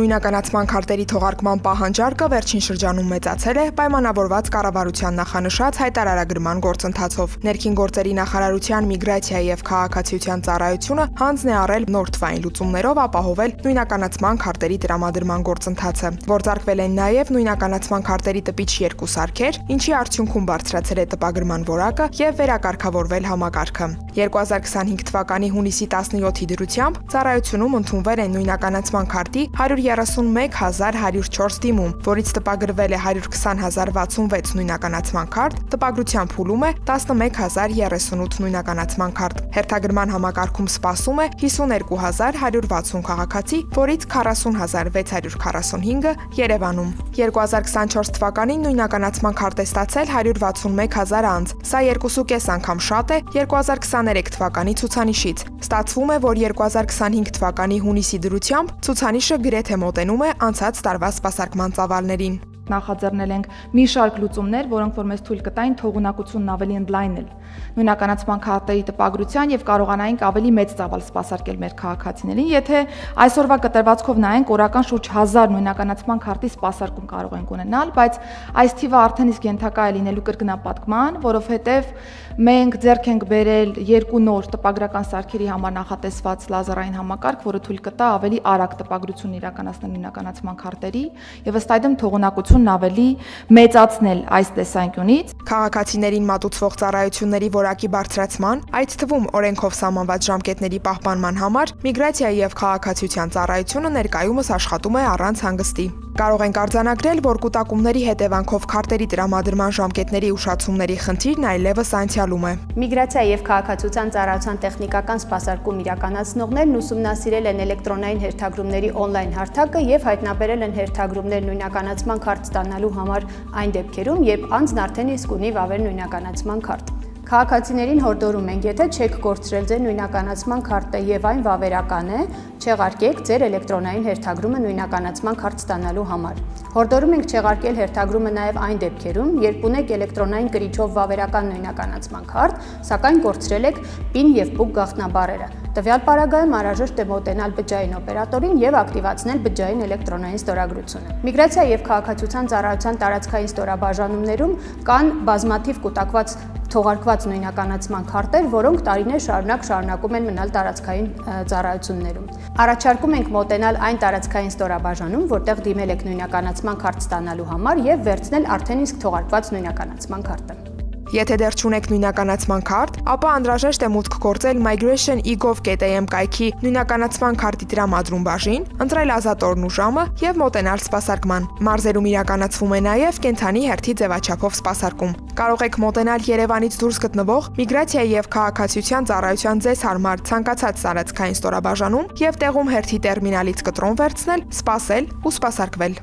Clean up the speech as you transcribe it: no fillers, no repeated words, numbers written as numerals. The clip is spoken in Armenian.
Նույնականացման քարտերի թողարկման պահանջարկը վերջին շրջանում մեծացել է պայմանավորված կառավարության նախանշած հայտարարագրման գործընթացով։ Ներքին գործերի նախարարության միգրացիայի եւ քաղաքացիության ծառայությունը հանձն է առել նոր թվային լուծումներով ապահովել նույնականացման քարտերի տրամադրման գործընթացը։ Գործարկվել են նաեւ նույնականացման քարտերի տպիչ 2 սարքեր, ինչի արդյունքում բարձրացել է տպագրման որակը եւ վերակարգավորվել համակարգը։ 2025 թվականի հունիսի 17-ի դրությամբ ծառայությունում ընդունվել են նույնականացման քարտի 131,104 դիմում, որից տպագրվել է 120,066 նույնականացման քարտ, տպագրության փուլում է 11,038 նույնականացման քարտ։ Հերթագրման համակարգում սպասում է 52,160 քաղաքացի, որից 40,645-ը Երևանում։ 2024 թվականին նույնականացման քարտ է ստացել 161,000 անձ։ Սա 2.5 անգամ շատ է 2023 թվականի ցուցանիշից։ Ստացվում է, որ 2025 թվականի հունիսի դրությամբ ցուցանիշը գրեթե մոտենում է անցած տարվա սպասարկման ծավալներին։ Նախաձեռնել ենք մի շարք լուծումներ, որոնք որ մեզ թույլ կտային թողունակությունն ավելի ընդլայնել նույնականացման քարտերի տպագրության եւ կարողանայինք ավելի մեծ ծավալ սպասարկել մեր քաղաքացիներին, եթե այսօրվա կտրվածքով նայենք, օրական շուրջ 1000 նույնականացման քարտի սպասարկում կարող ենք ունենալ, բայց այս թիվը արդեն իսկ ենթակա է լինելու կրկնապատկման, որովհետեւ մենք ձեռք ենք բերել 2 նոր տպագրական սարքերի համար նախատեսված լազերային համակարգ, որը թույլ կտա ավելի արագ տպագրություն իրականացնել նույնականացման քարտերի եւ ըստ այդմ թողունակությունն ավելի մեծացնել այս տեսանկյունից։ Քաղաքացիներին մատուցվող ծառայությունների որակի բարձրացման, այդ թվում օրենքով սահմանված ժամկետների պահպանման համար միգրացիայի եւ քաղաքացիության ծառայությունը ներկայումս աշխատում է առանց հանգստի։ Կարող ենք արձանագրել, որ կուտակումների հետևանքով քարտերի տրամադրման ժամկետների ուշացումների խնդիրն այլևս անցյալում է։ Միգրացիայի եւ քաղաքացիության ծառայության տեխնիկական սպասարկում իրականացնողներն ուսումնասիրել են էլեկտրոնային հերթագրումների օնլայն հարթակը եւ հայտնաբերել են հերթագրումներ նույնականացման քարտ ստանալու համար այն դեպքերում, երբ անձն արդեն իսկ ունի վավեր նույնականացման քարտ։ Քաղաքացիներին հորդորում ենք, եթե չեք կորցրել ձեր նույնականացման քարտը եւ այն վավերական է, չեղարկեք ձեր էլեկտրոնային հերթագրումը նույնականացման քարտ ստանալու համար։ Հորդորում ենք չեղարկել հերթագրումը նաեւ այն դեպքերում, երբ ունեք էլեկտրոնային կրիչով վավերական նույնականացման քարտ, սակայն կորցրել եք PIN եւ PUK գաղտնաբառերը։ Տվյալ պարագայում անհրաժեշտ է մոտենալ բջջային օպերատորին եւ ակտիվացնել բջջային էլեկտրոնային ստորագրությունը։ Միգրացիայի եւ քաղաքացիության ծառայության տարածքային ստորաբաժանումներում կան բազմաթիվ կուտակված թողարկված նույնականացման քարտեր, որոնք տարիներ շարունակ շարունակում են մնալ տարածքային ծառայություններում։ Առաջարկում ենք մոտենալ այն տարածքային ստորաբաժանում, որտեղ դիմել եք նույնականացման քարտ ստանալու համար եւ վերցնել արդեն իսկ թողարկված նույնականացման քարտը։ Եթե դեռ չունեք նույնականացման քարտ, ապա անհրաժեշտ է մուտք գործել migration.egov.am կայքի նույնականացման քարտի տրամադրում բաժին, ընտրել ազատորն ու ժամը եւ մոտենալ սպասարկման։ Մարզերում իրականացվում է նաեւ կենթանի հերթի ձևաչափով սպասարկում։ Կարող եք մոտենալ Երևանից դուրս գտնվող միգրացիայի եւ քաղաքացիության ծառայության ձեզ հարմար ցանկացած տարածքային ստորաբաժանում եւ տեղում հերթի տերմինալից կտրոն վերցնել, սպասել ու սպասարկվել։